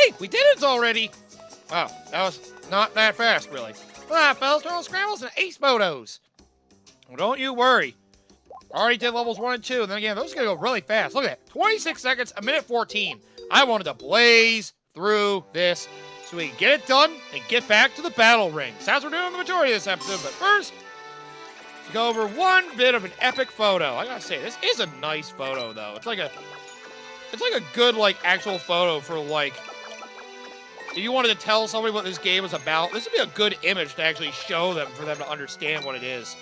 Hey, we did it already! Wow, that was not that fast, really. Ah, fellas, turtle scrambles and ace photos. Well, don't you worry. Already did levels 1 and 2, and then again, those are going to go really fast. Look at that. 26 seconds, a minute 14. I wanted to blaze through this so we can get it done and get back to the battle ring. So that's what we're doing the majority of this episode, but first, to go over one bit of an epic photo. I gotta say, this is a nice photo, though. It's like a good, like, actual photo for, like, if you wanted to tell somebody what this game is about, this would be a good image to actually show them for them to understand what it is.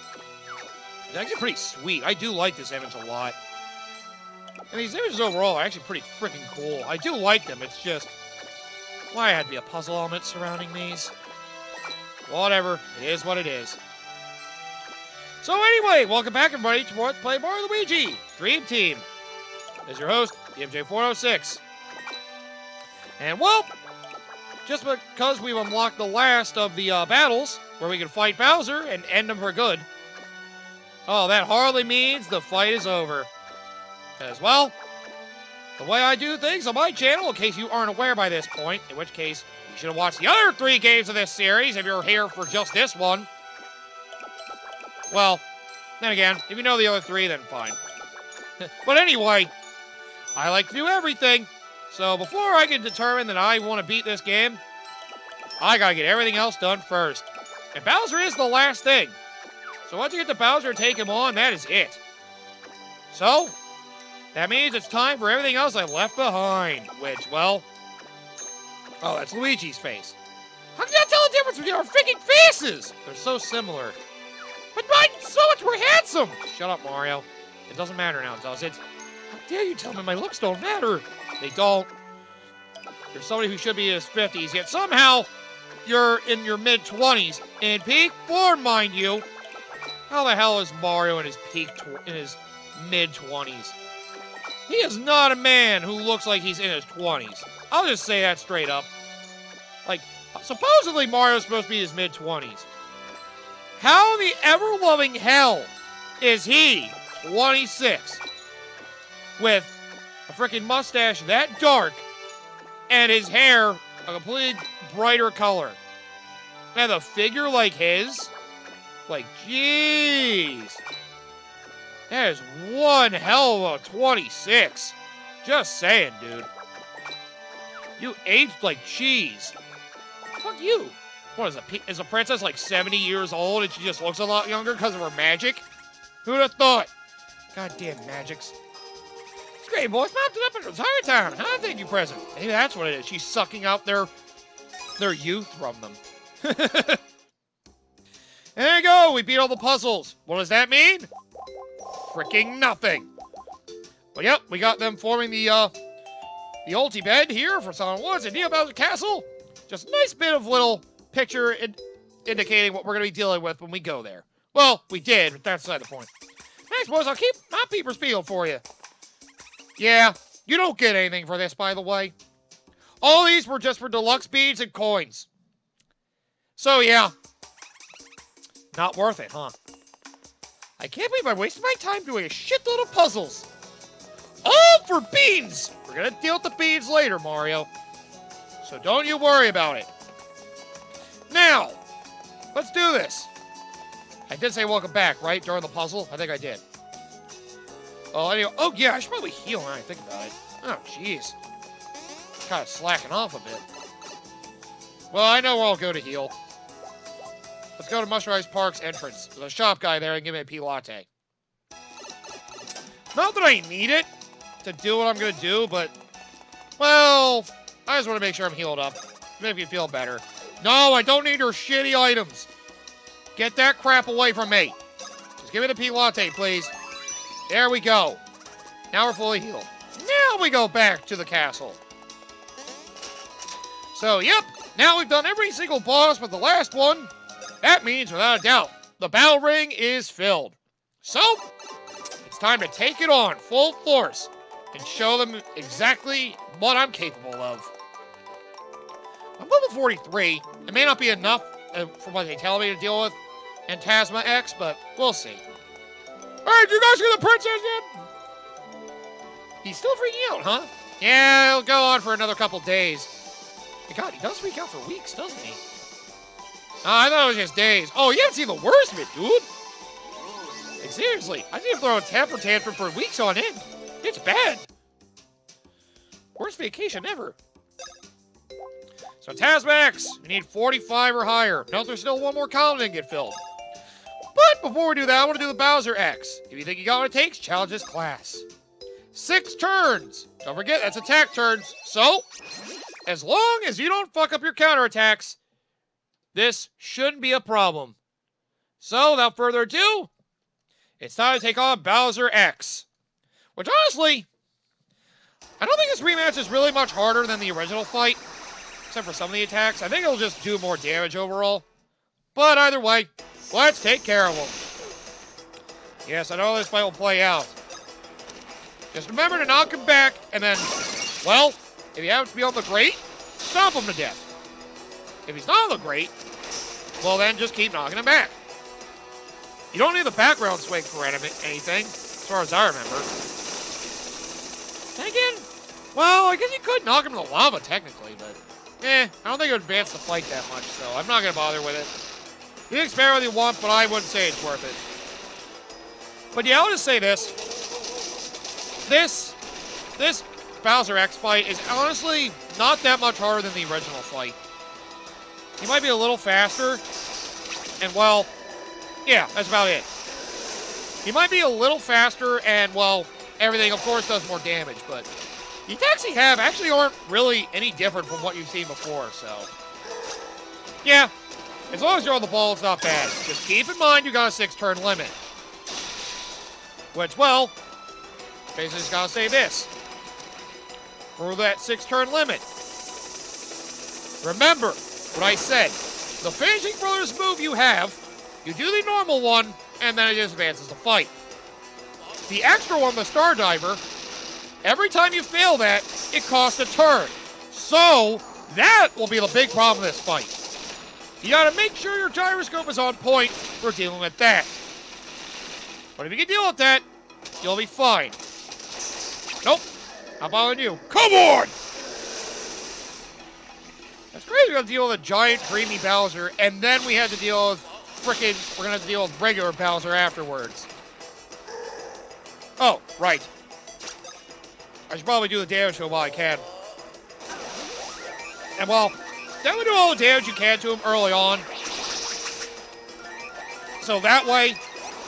It's actually pretty sweet. I do like this image a lot. And these images overall are actually pretty freaking cool. I do like them. It's just, why had to be a puzzle element surrounding these? Whatever. It is what it is. So anyway, welcome back everybody to Let's Play Mario Luigi Dream Team. As your host, DMJ406. And well, just because we've unlocked the last of the battles where we can fight Bowser and end him for good, oh, that hardly means the fight is over. Because, well, the way I do things on my channel, in case you aren't aware by this point, in which case you should have watched the other 3 games of this series if you're here for just this one. Well, then again, if you know the other 3, then fine. But anyway, I like to do everything. So before I can determine that I want to beat this game, I gotta get everything else done first. And Bowser is the last thing. So once you get to Bowser and take him on, that is it. So, that means it's time for everything else I left behind. Which, well, oh, that's Luigi's face. How can you tell the difference between our freaking faces? They're so similar. But mine's so much more handsome! Shut up, Mario. It doesn't matter now, does it? How dare you tell me my looks don't matter? They don't. You're somebody who should be in his 50s, yet somehow you're in your mid-20s. In peak form, mind you. How the hell is Mario in his mid-20s? He is not a man who looks like he's in his 20s. I'll just say that straight up. Like, supposedly Mario's supposed to be in his mid-20s. How in the ever-loving hell is he 26 with a freaking mustache that dark and his hair a completely brighter color? And a figure like his? Like, jeez. That is one hell of a 26. Just saying, dude. You aged like cheese. Fuck you. What is a princess like 70 years old and she just looks a lot younger because of her magic? Who'd have thought? Goddamn magics. It's great, boys. Popped it up in retire time. Huh? Thank you, present. Maybe that's what it is. She's sucking out their youth from them. And there you go. We beat all the puzzles. What does that mean? Freaking nothing. But yep, we got them forming the ulti bed here for Sonic Woods and Neo Bowser Castle. Just a nice bit of little picture indicating what we're going to be dealing with when we go there. Well, we did, but that's beside the point. Thanks, boys. I'll keep my peepers peeled for you. Yeah, you don't get anything for this, by the way. All these were just for deluxe beads and coins. So, yeah. Not worth it, huh? I can't believe I wasted my time doing a shitload of puzzles. All for beans! We're going to deal with the beans later, Mario. So don't you worry about it. Now, let's do this. I did say welcome back, right? During the puzzle? I think I did. Oh, anyway. Oh, yeah, I should probably heal now I think about it. Oh, jeez. Kind of slacking off a bit. Well, I know where I'll go to heal. Let's go to Mushroom Park's entrance. There's a shop guy there and give me a pea latte. Not that I need it to do what I'm going to do, but, well, I just want to make sure I'm healed up. Make me feel better. No, I don't need your shitty items. Get that crap away from me. Just give me the pea latte, please. There we go. Now we're fully healed. Now we go back to the castle. So, yep. Now we've done every single boss but the last one. That means, without a doubt, the battle ring is filled. So, it's time to take it on full force and show them exactly what I'm capable of. I'm level 43. It may not be enough from what they tell me to deal with Antasma X, but we'll see. Alright, you guys get the princess yet? He's still freaking out, huh? Yeah, it'll go on for another couple days. God, he does weak out for weeks, doesn't he? I thought it was just days. Oh, you haven't seen the worst of it, dude. Like, seriously, I need to throw a temper tantrum for weeks on end. It's bad. Worst vacation ever. So Antasma X, you need 45 or higher. Note there's still one more column that can get filled. But before we do that, I want to do the Bowser X. If you think you got what it takes, challenge this class. 6 turns. Don't forget, that's attack turns. So, as long as you don't fuck up your counterattacks, this shouldn't be a problem. So, without further ado, it's time to take on Bowser X. Which, honestly, I don't think this rematch is really much harder than the original fight. Except for some of the attacks. I think it'll just do more damage overall. But either way, let's take care of him. Yes, I know how this fight will play out. Just remember to knock him back, and then, well, if he happens to be on the grate, stomp him to death. If he's not on the grate, well then just keep knocking him back. You don't need the background swing for anything, as far as I remember. Then again, well, I guess you could knock him in the lava, technically, but I don't think it would advance the fight that much, so I'm not going to bother with it. You can spare what you want, but I wouldn't say it's worth it. But yeah, I'll just say this. This Bowser X fight is honestly not that much harder than the original fight. He might be a little faster, and well, yeah, that's about it. He might be a little faster, and well, everything, of course, does more damage, but the attacks he have actually aren't really any different from what you've seen before, so yeah, as long as you're on the ball, it's not bad. Just keep in mind you got a 6-turn limit. Which, well, basically just gotta say this. For that 6-turn limit, remember what I said. The Finishing Brothers move you have, you do the normal one, and then it just advances the fight. The extra one, the Star Diver, every time you fail that, it costs a turn. So, that will be the big problem in this fight. You gotta make sure your gyroscope is on point for dealing with that. But if you can deal with that, you'll be fine. Nope. Not bothering you. Come on! That's crazy we have to deal with a giant, dreamy Bowser, and then we had to deal with we're gonna have to deal with regular Bowser afterwards. Oh, right. I should probably do the damage to him while I can. And well, definitely do all the damage you can to him early on. So that way,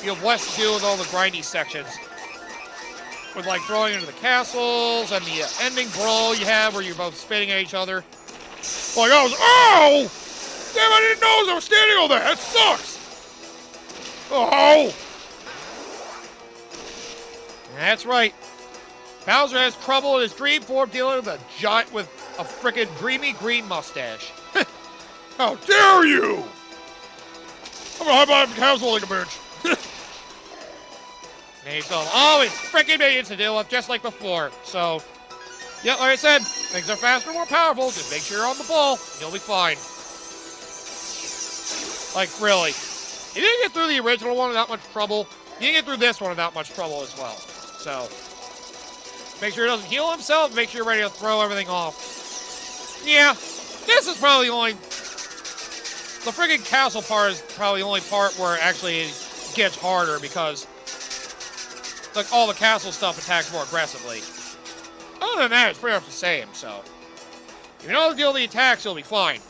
you have less to do with all the grindy sections. With like throwing into the castles and the ending brawl you have where you're both spitting at each other. Like I was, oh! Damn, I didn't know I was standing on that! That sucks! Oh! That's right. Bowser has trouble in his dream form dealing with a giant with a frickin' dreamy green mustache. How dare you! I'm gonna hide behind the castle like a bitch. And he's got all his frickin' minions to deal with just like before. So, yeah, like I said, things are faster and more powerful. Just make sure you're on the ball, and you'll be fine. Like, really. You didn't get through the original one without much trouble. You didn't get through this one without much trouble as well. So, make sure he doesn't heal himself. Make sure you're ready to throw everything off. Yeah, this is probably the only... The friggin' castle part is probably the only part where it actually gets harder because like all the castle stuff attacks more aggressively. Other than that, it's pretty much the same, so... If you know how to deal with the attacks, you'll be fine.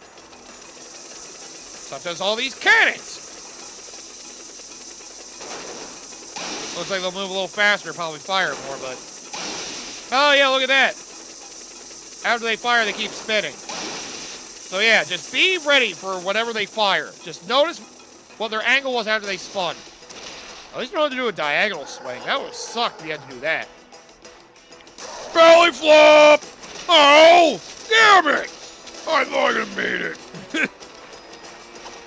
Such as all these cannons! Looks like they'll move a little faster, probably fire more, but... Oh yeah, look at that! After they fire, they keep spinning. So yeah, just be ready for whatever they fire. Just notice what their angle was after they spun. At least you know how to do a diagonal swing. That would suck if you had to do that. Belly flop! Oh! Damn it! I thought I made it.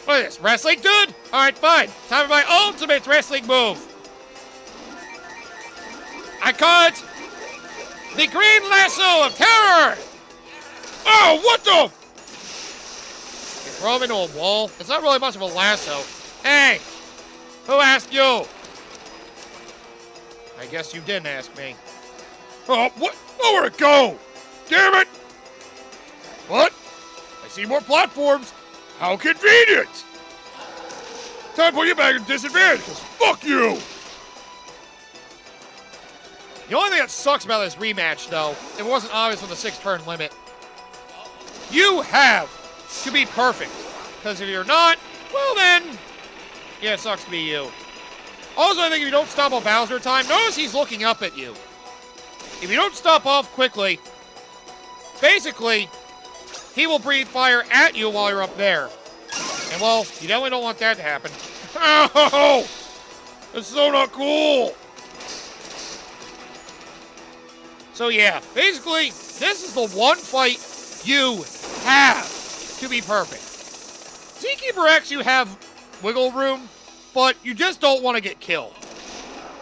What is this, wrestling, dude? Alright, fine. Time for my ultimate wrestling move. I call it the Green Lasso of Terror! Oh, what the? You throw him into a wall? It's not really much of a lasso. Hey! Who asked you? I guess you didn't ask me. Oh, what? Nowhere to go! Damn it! What? see more platforms. How convenient! Time to put you back at disadvantage, because fuck you! The only thing that sucks about this rematch, though, it wasn't obvious with the 6-turn limit. You have to be perfect. Because if you're not, well then, yeah, it sucks to be you. Also, I think if you don't stop on Bowser time, notice he's looking up at you. If you don't stop off quickly, basically, he will breathe fire at you while you're up there. And, well, you definitely don't want that to happen. Oh! That's so not cool! So, yeah, basically, this is the one fight you have to be perfect. Zkeeper X, you have wiggle room, but you just don't want to get killed.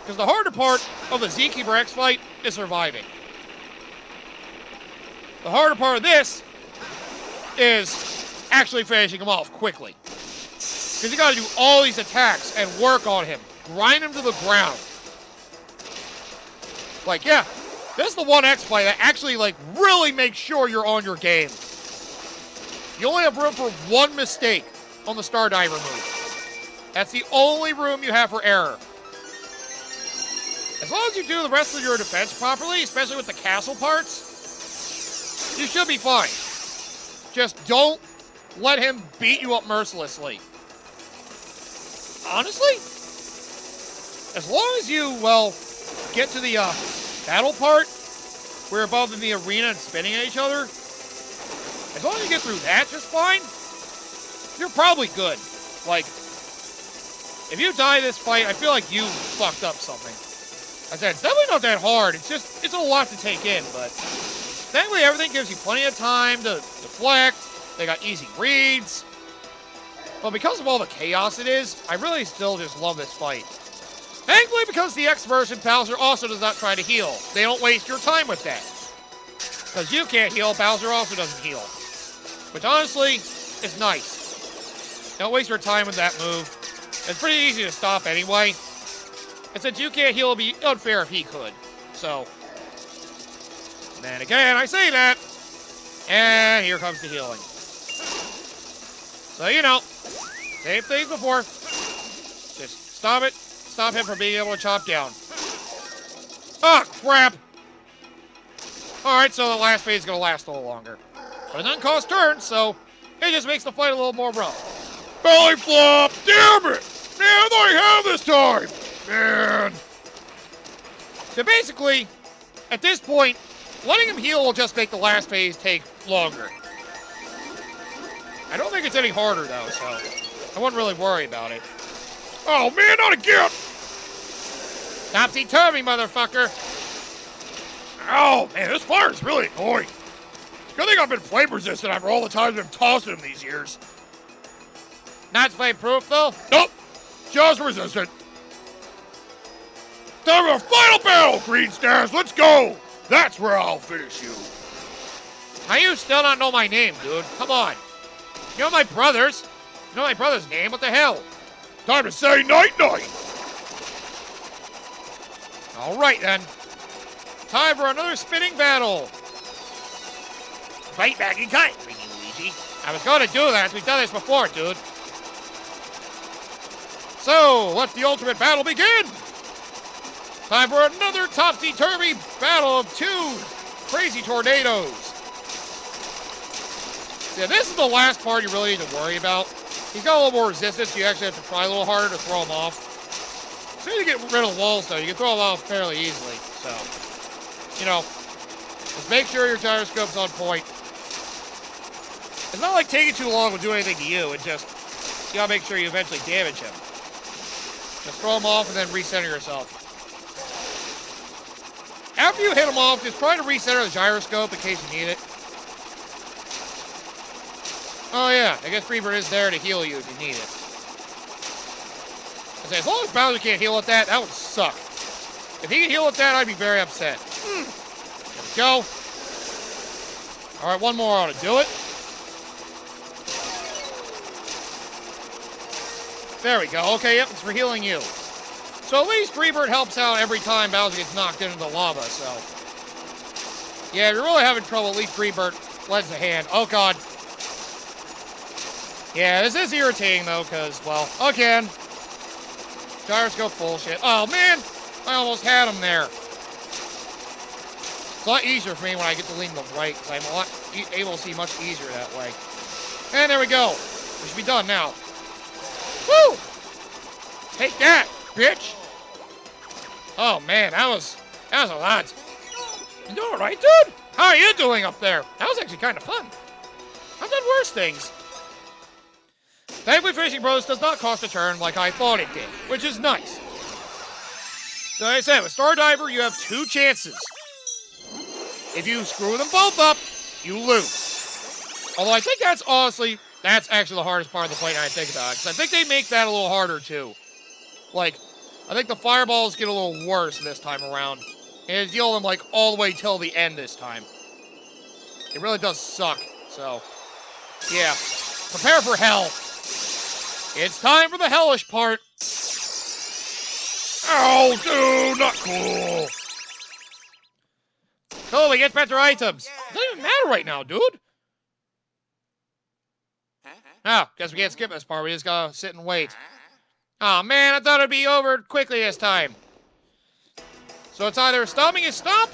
Because the harder part of the Zkeeper X fight is surviving. The harder part of this is actually finishing him off quickly. Because you gotta do all these attacks and work on him. Grind him to the ground. Like, yeah, this is the one X fight that actually, like, really makes sure you're on your game. You only have room for one mistake on the Star Diver move. That's the only room you have for error. As long as you do the rest of your defense properly, especially with the castle parts, you should be fine. Just don't let him beat you up mercilessly. Honestly, as long as you, well, get to the battle part, where you're above in the arena and spinning at each other, as long as you get through that just fine, you're probably good. Like, if you die this fight, I feel like you fucked up something. I said, it's definitely not that hard. It's just, it's a lot to take in, but thankfully everything gives you plenty of time to deflect. They got easy reads. But because of all the chaos it is, I really still just love this fight. Thankfully, because the X version, Bowser also does not try to heal. They don't waste your time with that. Because you can't heal, Bowser also doesn't heal. Which honestly, is nice. Don't waste your time with that move. It's pretty easy to stop anyway. And since you can't heal, it'd be unfair if he could. So, then again, I say that. And here comes the healing. So, you know, same things before. Just stop it. Stop him from being able to chop down. Ah, crap! Alright, so the last phase is going to last a little longer. But it doesn't cost turns, so it just makes the fight a little more rough. Belly flop! Damn it! Man, I thought I had this time! Man! So basically, at this point, letting him heal will just make the last phase take longer. I don't think it's any harder, though, so I wouldn't really worry about it. Oh, man, not again! Topsy-turvy, motherfucker! Oh, man, this fire is really annoying. Good thing I've been flame resistant after all the times I've tossed him these years. Not flame proof, though? Nope. Just resistant. Time for a final battle, Green Stars. Let's go! That's where I'll finish you. How you still not know my name, dude? Come on. You know my brothers. You know my brother's name? What the hell? Time to say night-night. All right, then. Time for another spinning battle. Fight back in time, Luigi. I was going to do that. We've done this before, dude. So, let the ultimate battle begin. Time for another topsy-turvy battle of two crazy tornadoes. Yeah, this is the last part you really need to worry about. He's got a little more resistance, so you actually have to try a little harder to throw him off. As soon as you get rid of the walls, though, you can throw him off fairly easily. So, you know, just make sure your gyroscope's on point. It's not like taking too long will do anything to you. It just, you gotta make sure you eventually damage him. Just throw him off and then recenter yourself. After you hit him off, just try to recenter the gyroscope in case you need it. Oh yeah, I guess Dreambert is there to heal you if you need it. I say, as long as Bowser can't heal at that, that would suck. If he could heal at that, I'd be very upset. There we go. Alright, one more ought to do it. There we go. Okay, yep, it's for healing you. So at least Dreambert helps out every time Bowser gets knocked into the lava, so. Yeah, if you're really having trouble, at least Dreambert lends a hand. Oh god. Yeah, this is irritating, though, because, well, again, gyroscope bullshit. Oh, man! I almost had him there. It's a lot easier for me when I get to lean to the right, because I'm a lot able to see much easier that way. And there we go. We should be done now. Woo! Take that, bitch! Oh, man, that was a lot. You doing all right, dude? How are you doing up there? That was actually kind of fun. I've done worse things. Thankfully, finishing Bros does not cost a turn like I thought it did, which is nice. So like I said, with Star Diver, you have 2 chances. If you screw them both up, you lose. Although I think that's actually the hardest part of the fight now I think about it, because I think they make that a little harder, too. Like, I think the fireballs get a little worse this time around. And deal them, like, all the way till the end this time. It really does suck, so... yeah. Prepare for hell. It's time for the hellish part. Oh, dude, not cool. Cool, we get better items. It doesn't even matter right now, dude. Oh, guess we can't skip this part. We just gotta sit and wait. Oh man, I thought it'd be over quickly this time. So it's either stopping his stop,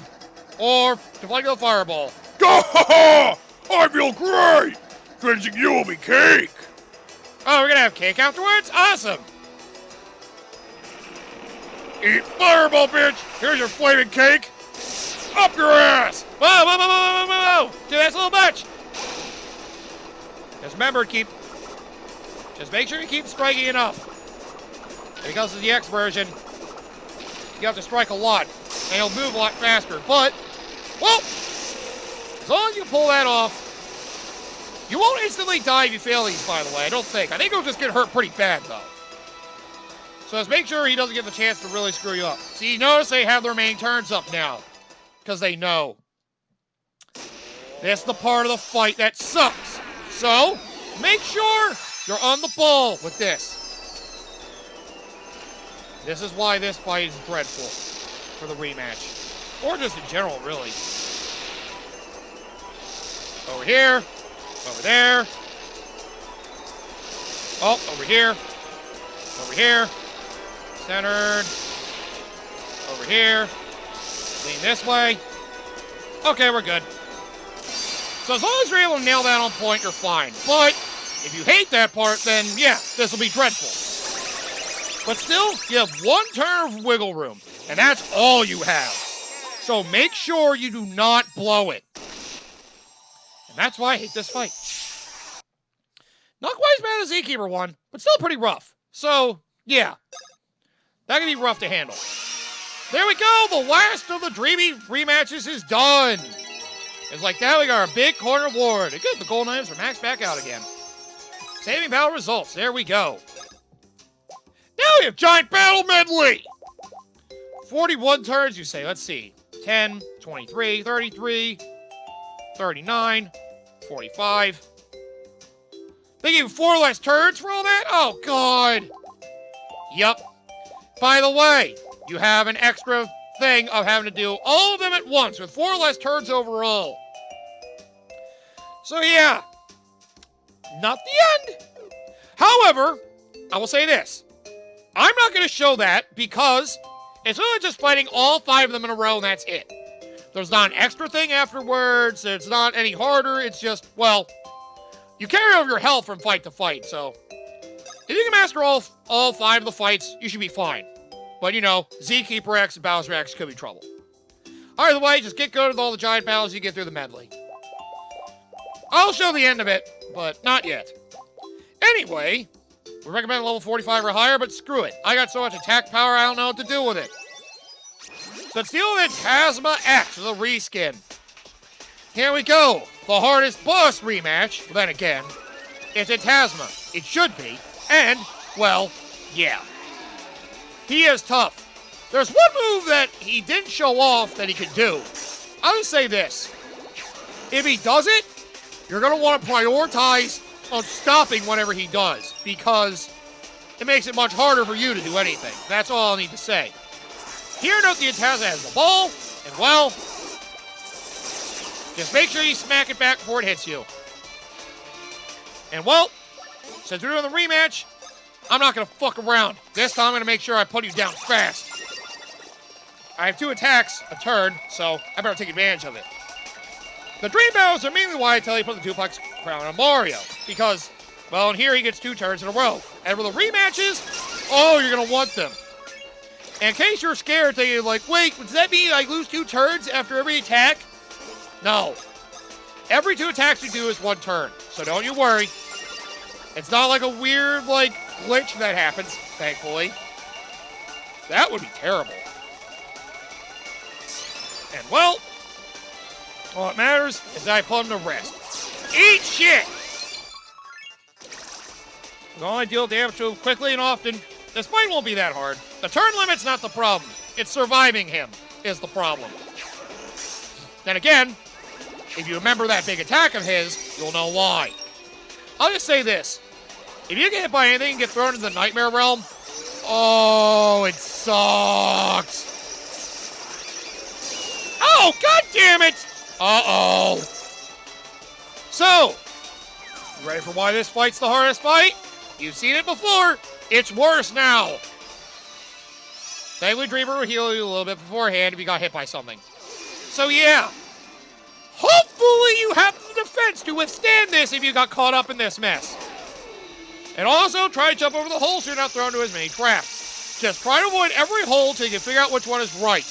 or deflecting the fireball. I feel great! Finishing you will be cake! Oh, we're gonna have cake afterwards? Awesome! Eat fireball, bitch! Here's your flaming cake! Up your ass! Whoa, whoa, whoa, whoa, whoa, whoa, whoa! Dude, that's a little much! Just remember, just make sure you keep striking enough. Because of the X version, you have to strike a lot, and you'll move a lot faster. But, well, as long as you pull that off, you won't instantly die if you fail these, by the way, I don't think. I think you'll just get hurt pretty bad, though. So just make sure he doesn't get the chance to really screw you up. See, notice they have their main turns up now, because they know. That's the part of the fight that sucks. So, make sure you're on the ball with this. This is why this fight is dreadful for the rematch. Or just in general, really. Over here. Over there. Oh, over here. Over here. Centered. Over here. Lean this way. Okay, we're good. So as long as you're able to nail that on point, you're fine. But if you hate that part, then yeah, this will be dreadful. But still, you have 1 turn of wiggle room, and that's all you have. So make sure you do not blow it. And that's why I hate this fight. Not quite as bad as Zkeeper one, but still pretty rough. So, yeah. That can be rough to handle. There we go, the last of the Dreamy rematches is done. It's like that, we got our big corner award. Good, the gold items are maxed back out again. Saving battle results, there we go. Now we have Giant Battle Medley! 41 turns, you say. Let's see. 10, 23, 33, 39, 45. They gave 4 less turns for all that? Oh, God. Yup. By the way, you have an extra thing of having to do all of them at once with 4 less turns overall. So, yeah. Not the end. However, I will say this. I'm not going to show that because it's really just fighting all 5 of them in a row and that's it. There's not an extra thing afterwards. It's not any harder. It's just, well, you carry over your health from fight to fight. So if you can master all 5 of the fights, you should be fine. But, you know, Zkeeper X and Bowser X could be trouble. Either way, just get good with all the giant battles you get through the medley. I'll show the end of it, but not yet. Anyway, we recommend level 45 or higher, but screw it. I got so much attack power, I don't know what to do with it. So let's deal with Antasma X with a reskin. Here we go. The hardest boss rematch. Well, then again, it's Antasma. It should be. And, well, yeah. He is tough. There's one move that he didn't show off that he could do. I'll just say this. If he does it, you're going to want to prioritize on stopping whatever he does, because it makes it much harder for you to do anything. That's all I'll need to say. Here, note the Antasma has the ball, and well, just make sure you smack it back before it hits you. And well, Since we're doing the rematch, I'm not going to fuck around. This time I'm going to make sure I put you down fast. I have 2 attacks a turn, so I better take advantage of it. The Dream Battles are mainly why I tell you to put the duplex crown on Mario. Because, well, in here he gets 2 turns in a row. And for the rematches, oh, you're going to want them. And in case you're scared, thinking like, wait, does that mean I lose 2 turns after every attack? No. Every 2 attacks you do is 1 turn. So don't you worry. It's not like a weird, like, glitch that happens, thankfully. That would be terrible. And, well, all that matters is that I put him to rest. Eat shit! As long as I deal damage to him quickly and often, this fight won't be that hard. The turn limit's not the problem. It's surviving him is the problem. Then again, if you remember that big attack of his, you'll know why. I'll just say this. If you get hit by anything and get thrown into the Nightmare Realm, oh, it sucks. Oh, god damn it! Uh-oh. So, you ready for why this fight's the hardest fight? You've seen it before. It's worse now. Thankfully, Dreambert will heal you a little bit beforehand if you got hit by something. So, yeah. Hopefully you have the defense to withstand this if you got caught up in this mess. And also, try to jump over the hole so you're not thrown into as many traps. Just try to avoid every hole till you can figure out which one is right.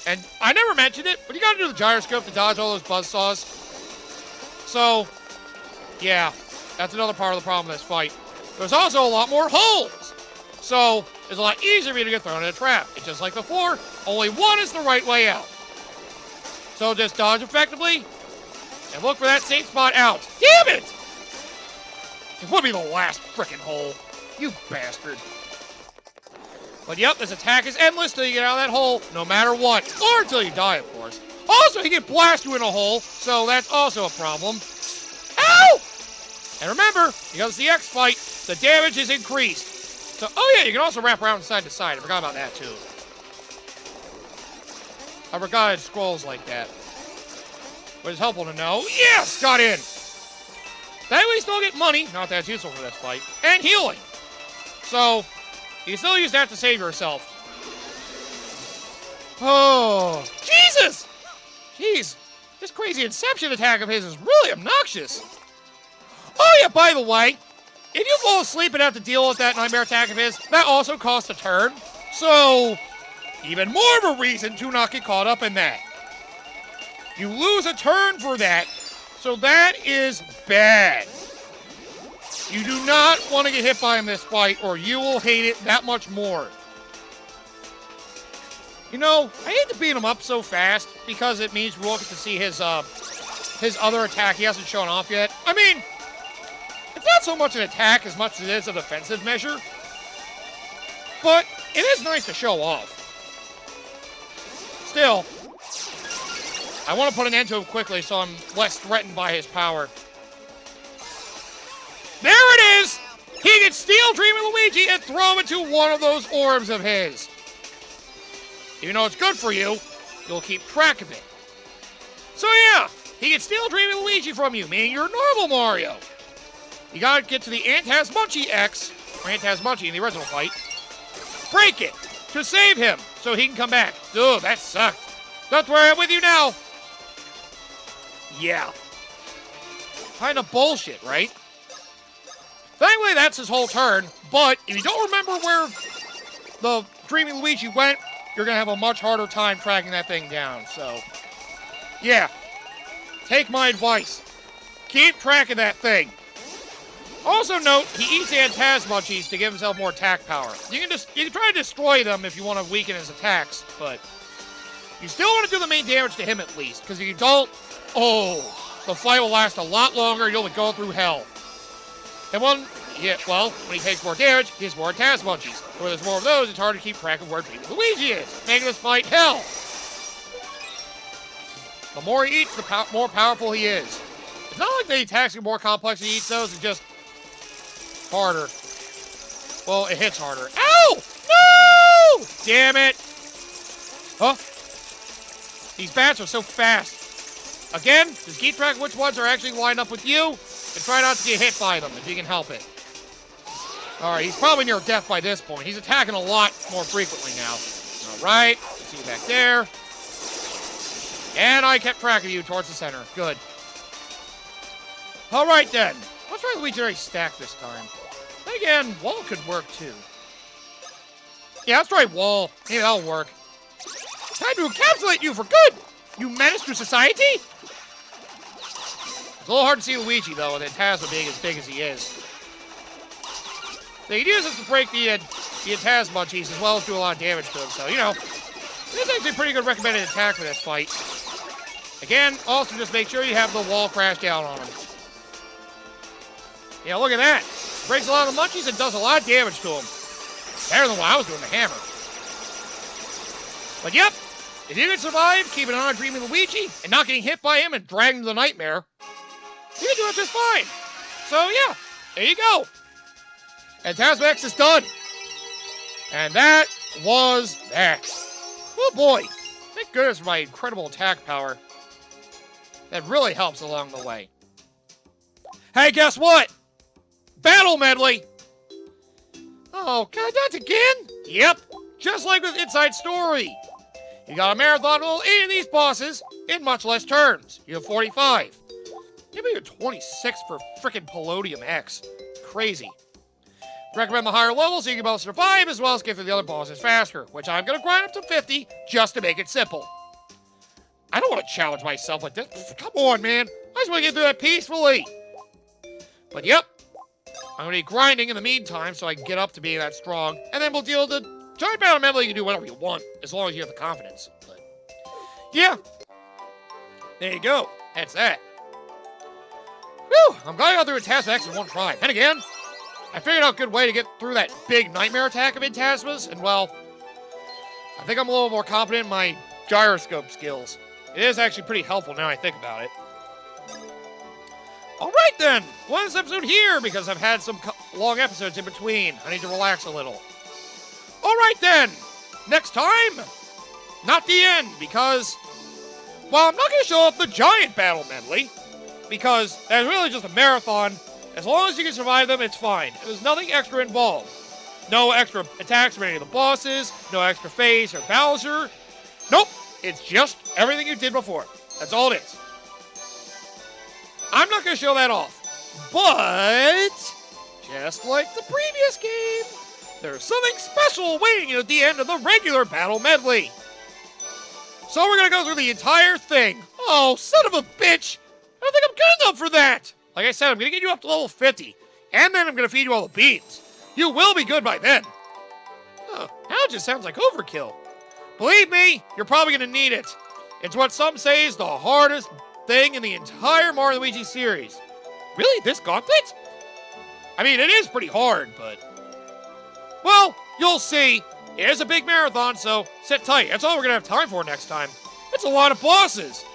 And I never mentioned it, but you gotta do the gyroscope to dodge all those buzzsaws. So, yeah, that's another part of the problem with this fight. There's also a lot more holes. So, it's a lot easier for you to get thrown in a trap. It's just like before, only one is the right way out. So just dodge effectively, and look for that safe spot out. Damn it! It would be the last frickin' hole. You bastard. But yep, this attack is endless till you get out of that hole, no matter what. Or until you die, of course. Also, he can blast you in a hole, so that's also a problem. Ow! And remember, because the X fight, the damage is increased. So, oh yeah, you can also wrap around side to side. I forgot about that, too. I forgot it scrolls like that. But it's helpful to know. Yes! Got in! That way you still get money, not that it's useful for this fight, and healing. So, you can still use that to save yourself. Oh, Jesus! Jeez, this crazy Inception attack of his is really obnoxious. Oh yeah, by the way, if you fall asleep and have to deal with that nightmare attack of his, that also costs a turn. So, even more of a reason to not get caught up in that. You lose a turn for that, so that is bad. You do not want to get hit by him this fight, or you will hate it that much more. You know, I hate to beat him up so fast, because it means we won't get to see his other attack he hasn't shown off yet. I mean, it's not so much an attack as much as it is a defensive measure. But it is nice to show off. Still, I want to put an end to him quickly so I'm less threatened by his power. There it is! He can steal Dreambert Luigi and throw him into one of those orbs of his. Even though it's good for you, you'll keep track of it. So yeah, he can steal Dreambert Luigi from you, meaning you're normal Mario. You gotta get to the Antasma X, or Antasma in the original fight, break it to save him so he can come back. Ugh, that sucked. That's where I'm with you now. Yeah. Kind of bullshit, right? Thankfully, that's his whole turn, but if you don't remember where the Dreambert Luigi went, you're going to have a much harder time tracking that thing down, so... yeah. Take my advice. Keep track of that thing. Also note, he eats Antasma to give himself more attack power. You can try to destroy them if you want to weaken his attacks, but... you still want to do the main damage to him at least, because if you don't, oh, the fight will last a lot longer, you'll go through hell. And when he takes more damage, he has more Antasma. Where there's more of those, it's hard to keep track of where Dreambert Luigi is, making this fight hell. The more he eats, the more powerful he is. It's not like the attacks are more complex when he eats those, it's just harder. Well, it hits harder. Ow! No! Damn it! Huh? These bats are so fast. Again, just keep track of which ones are actually lined up with you. and try not to get hit by them if you can help it. Alright, he's probably near death by this point. He's attacking a lot more frequently now. Alright, see you back there. And I kept track of you towards the center. Good. Alright then. Let's try Luigi already stacked this time. Then again, wall could work too. Yeah, let's try wall. Maybe that'll work. Time to encapsulate you for good! You menace to society? It's a little hard to see Luigi, though, with Antasma being as big as he is. They can use this to break the Antasma cheese as well as do a lot of damage to him, so, you know, this is actually a pretty good recommended attack for this fight. Again, also just make sure you have the wall crash down on him. Yeah, look at that. Breaks a lot of the munchies and does a lot of damage to him. Better than what I was doing the hammer. But yep, if you can survive keeping on dreaming Luigi and not getting hit by him and dragged into the nightmare, you can do it just fine. So yeah, there you go. Antasma X is done. And that was that. Oh boy, thank goodness for my incredible attack power. That really helps along the way. Hey, guess what? Battle medley. Oh, God, that's again? Yep, just like with Inside Story. You got a marathon of 8 of these bosses in much less turns. You have 45. Maybe you're 26 for frickin' Palladium X. Crazy. Recommend the higher levels so you can both survive as well as get through the other bosses faster, which I'm going to grind up to 50 just to make it simple. I don't want to challenge myself like this. Come on, man. I just want to get through that peacefully. But yep, I'm going to be grinding in the meantime so I can get up to being that strong, and then we'll deal with the giant battle medley. You can do whatever you want, as long as you have the confidence. But yeah, there you go. That's that. Whew, I'm glad I got through Antasma X in one try. And again, I figured out a good way to get through that big nightmare attack of Antasma's, and well, I think I'm a little more confident in my gyroscope skills. It is actually pretty helpful now I think about it. Alright then, we'll end this episode here because I've had some long episodes in between. I need to relax a little. Alright then, next time, not the end, because, well, I'm not going to show off the giant battle medley, because that's really just a marathon. As long as you can survive them, it's fine. There's nothing extra involved. No extra attacks from any of the bosses, no extra phase or Bowser. Nope, it's just everything you did before. That's all it is. I'm not going to show that off, but just like the previous game, there's something special waiting at the end of the regular battle medley. So we're going to go through the entire thing. Oh, son of a bitch. I don't think I'm good enough for that. Like I said, I'm going to get you up to level 50, and then I'm going to feed you all the beans. You will be good by then. Oh, now it just sounds like overkill. Believe me, you're probably going to need it. It's what some say is the hardest thing in the entire Mario Luigi series. Really? This gauntlet? I mean, it is pretty hard, but... well, you'll see. It is a big marathon, so sit tight. That's all we're going to have time for next time. It's a lot of bosses.